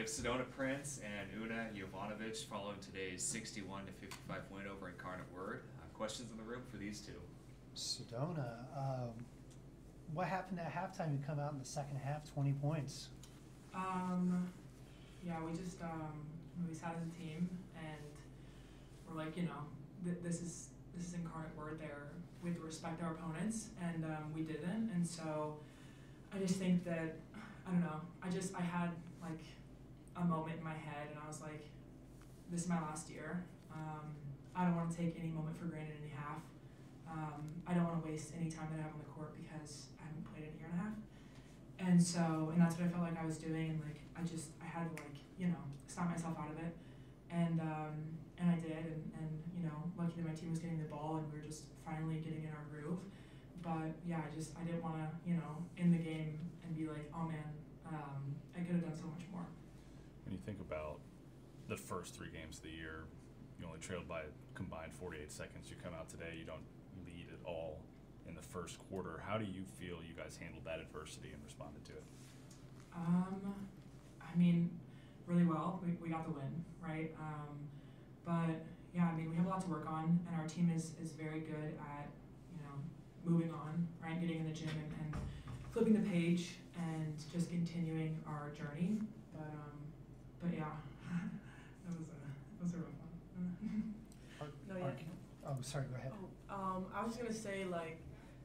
Sedona Prince and Una Jovanovic following today's 61-55 win over Incarnate Word. Questions in the room for these two? Sedona, what happened at halftime? You come out in the second half, 20 points. Yeah, we sat as a team and we're like, this is Incarnate Word there. We have to respect our opponents, and we didn't. And so I just think that, I don't know, I had like a moment in my head and I was like, this is my last year. I don't want to take any moment for granted in half. I don't want to waste any time that I have on the court because I haven't played in a year and a half. And that's what I felt like I was doing, and like I had to stop myself out of it. And I did, and lucky that my team was getting the ball and we were just finally getting in our groove. But yeah, I didn't want to, end the game and be like, oh man, I could have done so much more. When you think about the first 3 games of the year, you only trailed by a combined 48 seconds. You come out today, you don't lead at all in the first quarter. How do you feel you guys handled that adversity and responded to it? Really well. We got the win, right? But yeah, we have a lot to work on, and our team is very good at, moving on, right? Getting in the gym and flipping the page and just continuing our journey. But yeah, that was a rough one. No, yeah. Oh, sorry, go ahead. I was just going to say,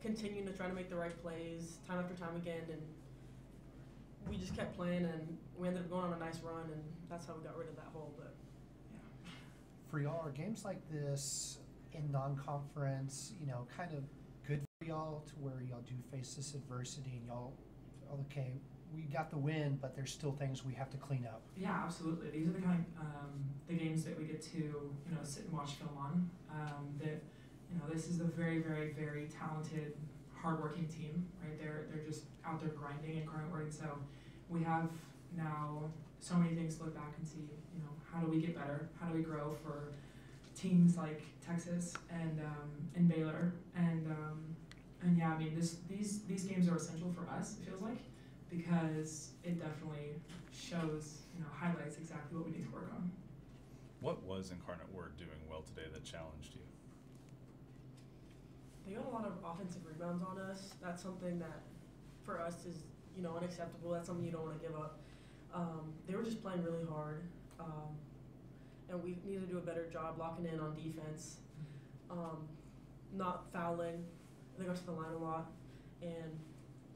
continuing to try to make the right plays time after time again, and we just kept playing, and we ended up going on a nice run, and that's how we got rid of that hole. But yeah. For y'all, are games like this in non-conference, kind of good for y'all to where y'all do face this adversity and y'all, okay, we got the win, but there's still things we have to clean up? Yeah, absolutely. These are the kind of the games that we get to, sit and watch film on. This is a very, very, very talented, hardworking team, right? They're just out there grinding and Incarnate Word. So we have now so many things to look back and see, how do we get better? How do we grow for teams like Texas and Baylor? And yeah, these games are essential for us, it feels like, because it definitely shows, highlights exactly what we need to work on. What was Incarnate Word doing well today that challenged you? They got a lot of offensive rebounds on us. That's something that, for us, is unacceptable. That's something you don't want to give up. They were just playing really hard, and we need to do a better job locking in on defense, not fouling. They got to the line a lot, and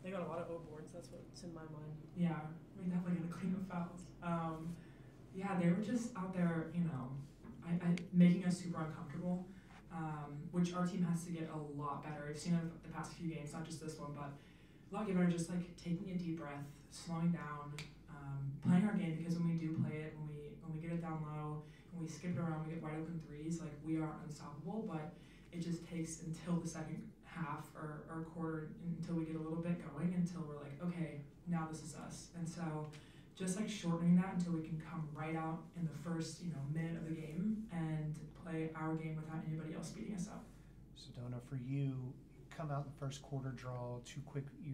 they got a lot of O boards. That's what's in my mind. Yeah, we definitely got to clean up fouls. Yeah, they were just out there, making us super uncomfortable. Which our team has to get a lot better. I've seen it the past few games, not just this one, but a lot better. Just taking a deep breath, slowing down, playing our game, because when we do play it, when we get it down low, when we skip it around, we get wide open threes. We are unstoppable. But it just takes until the second half or quarter until we get a little bit going, until we're like, okay, now this is us. And so just shortening that until we can come right out in the first minute of the game and play our game without anybody else beating us up. Sedona, for you, come out in the first quarter, draw too quick, you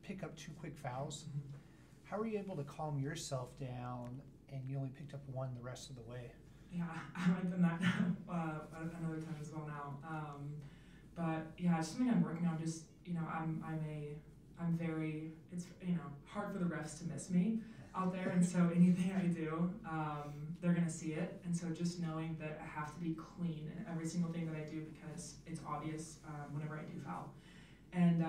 pick up 2 quick fouls. Mm-hmm. How are you able to calm yourself down, and you only picked up 1 the rest of the way? Yeah, I've done that another time as well now. But yeah, it's something I'm working on. Just I'm very, it's hard for the refs to miss me out there, and so anything I do, they're gonna see it. And so just knowing that I have to be clean in every single thing that I do, because it's obvious whenever I do foul. And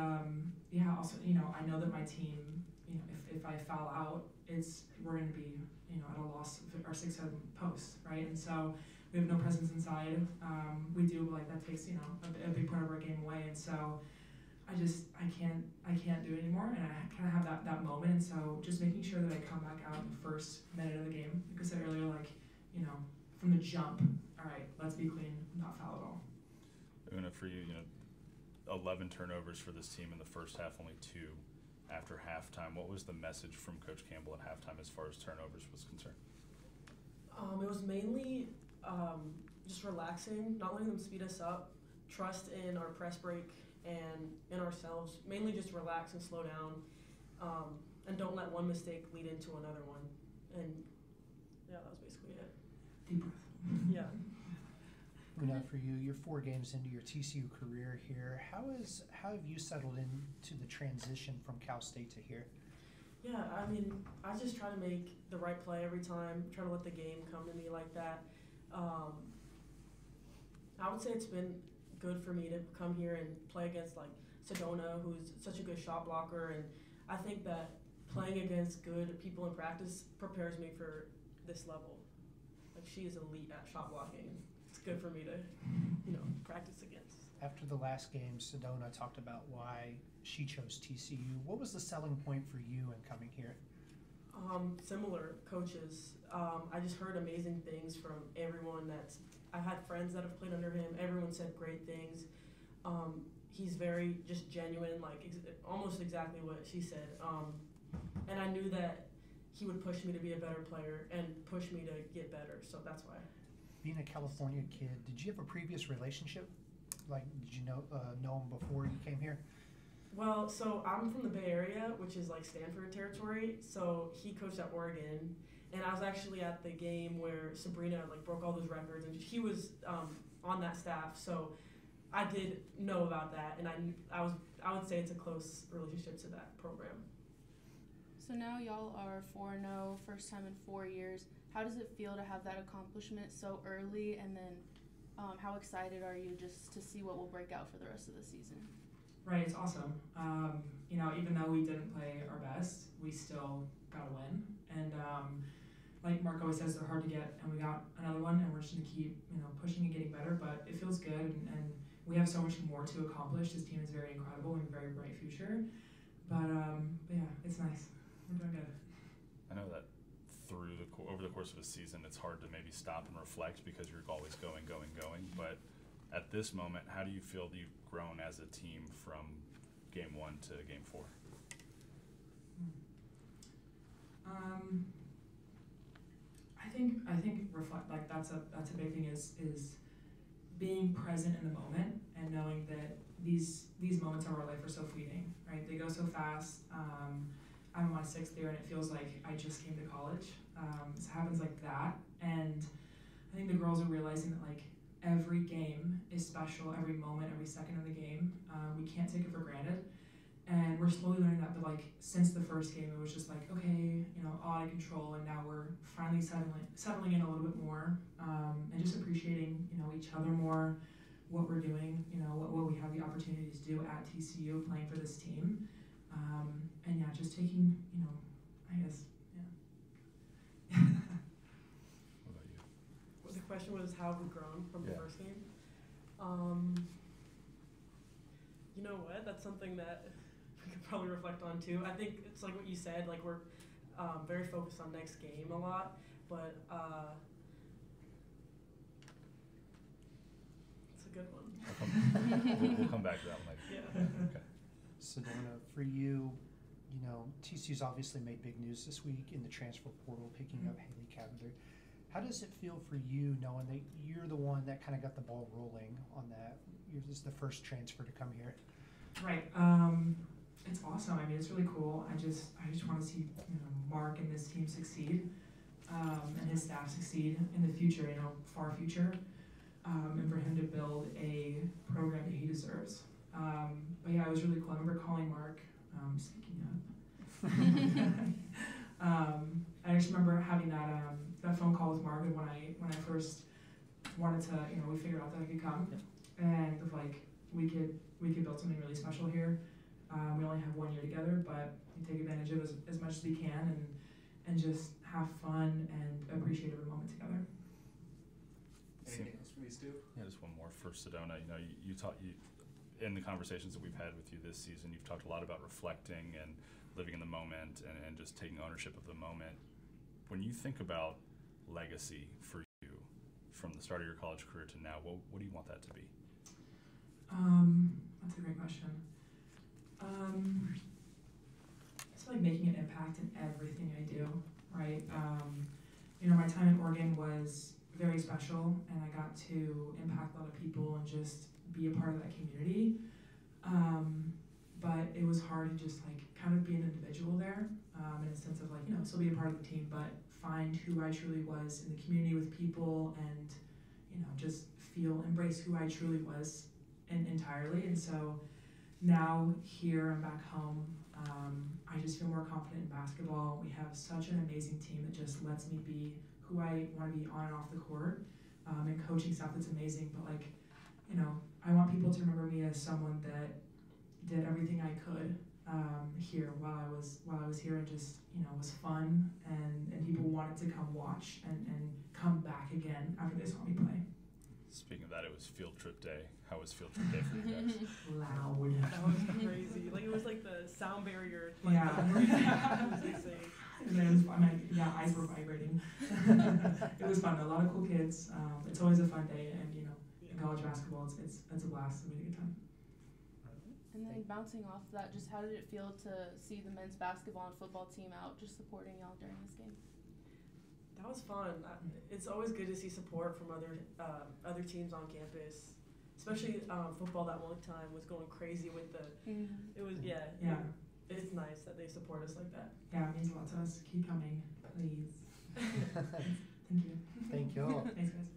yeah, also I know that my team, if I foul out, we're gonna be at a loss of our 6-7 posts, right? And so we have no presence inside. We do that takes a big part of our game away, and so I can't do it anymore, and I kind of have that moment. And so just making sure that I come back out in the first minute of the game, like I said earlier, from the jump, all right, let's be clean, not foul at all. Una, for you, 11 turnovers for this team in the first half, only 2 after halftime. What was the message from Coach Campbell at halftime as far as turnovers was concerned? It was mainly just relaxing, not letting them speed us up, trust in our press break and in ourselves. Mainly just relax and slow down, and don't let one mistake lead into another one. And yeah, that was basically it. Deep breath. Yeah. Una, for you, you're 4 games into your TCU career here. How have you settled into the transition from Cal State to here? Yeah, I mean, I just try to make the right play every time, try to let the game come to me like that. I would say it's been good for me to come here and play against like Sedona, who's such a good shot blocker, and I think that playing against good people in practice prepares me for this level. Like, she is elite at shot blocking. It's good for me to, practice against. After the last game, Sedona talked about why she chose TCU. What was the selling point for you in coming here? Similar coaches. I just heard amazing things from everyone I've had friends that have played under him. Everyone said great things. He's very just genuine, like almost exactly what she said. And I knew that he would push me to be a better player and push me to get better, so that's why. Being a California kid, did you have a previous relationship? Like, did you know him before you came here? Well, so I'm from the Bay Area, which is like Stanford territory, so he coached at Oregon, and I was actually at the game where Sabrina broke all those records, and he was on that staff, so I did know about that, and I would say it's a close relationship to that program. So now y'all are 4-0, first time in 4 years. How does it feel to have that accomplishment so early, and then how excited are you just to see what will break out for the rest of the season? Right, it's awesome. Even though we didn't play our best, we still got a win. And like Mark always says, they're hard to get, and we got another one, and we're just gonna keep pushing and getting better. But it feels good, and we have so much more to accomplish. This team is very incredible and a very bright future. But yeah, it's nice. We're doing good. I know that over the course of a season, it's hard to maybe stop and reflect because you're always going. But at this moment, how do you feel that you've grown as a team from game 1 to game 4? I think reflect, like that's a big thing is being present in the moment and knowing that these moments of our life are so fleeting, right? They go so fast. I'm in my 6th year and it feels like I just came to college. It happens like that, and I think the girls are realizing that every game is special, every moment, every second of the game. We can't take it for granted, and we're slowly learning that. But since the first game, it was just okay, all out of control, and now we're finally settling in a little bit more, and just appreciating each other more, what we're doing, what we have the opportunity to do at TCU, playing for this team, and yeah, just taking I guess. What about you? Well, the question was how have we grown from the first game? You know what? That's something that we could probably reflect on too. I think it's like what you said. We're very focused on next game a lot, but it's a good one. We'll come back to that one later. Yeah. Okay. Sedona, for you, TCU's obviously made big news this week in the transfer portal, picking up Haley Cavender. How does it feel for you knowing that you're the one that kind of got the ball rolling on that? This is the first transfer to come here. Right. It's awesome. I mean, it's really cool. I just want to see Mark and this team succeed, and his staff succeed in the future. Far future, and for him to build a program that he deserves. But yeah, it was really cool. I remember calling Mark, speaking up. I just remember having that phone call with Marvin when I first wanted to, we figured out that I could come, and we could build something really special here. We only have 1 year together, but we take advantage of as much as we can, and just have fun and appreciate every moment together. Anything else from you, Stu? Yeah, just one more for Sedona. You in the conversations that we've had with you this season, you've talked a lot about reflecting and living in the moment and just taking ownership of the moment. When you think about legacy for you from the start of your college career to now, what do you want that to be? That's a great question. It's making an impact in everything I do, right? My time in Oregon was very special, and I got to impact a lot of people and just be a part of that community. But it was hard to just kind of be an individual there, in a sense of still be a part of the team, but find who I truly was in the community with people, and just embrace who I truly was entirely. And so now here I'm back home. I just feel more confident in basketball. We have such an amazing team that just lets me be who I want to be on and off the court. And coaching staff that's amazing, but I want people to remember me as someone that did everything I could here while I was here, and just was fun, and people wanted to come watch and come back again after they saw me play. Speaking of that, it was field trip day. How was field trip day for you guys? Loud. That was crazy. Like, it was like the sound barrier. Yeah. It was insane. Eyes were vibrating. It was fun. A lot of cool kids. It's always a fun day, and in college basketball, it's a blast. We had a good time. And then bouncing off that, just how did it feel to see the men's basketball and football team out just supporting y'all during this game? That was fun. It's always good to see support from other teams on campus, especially football. That one time was going crazy with the. It was It's nice that they support us like that. Yeah, it means a lot to us. Keep coming, please. Thank you. Thank you all. Thanks, guys.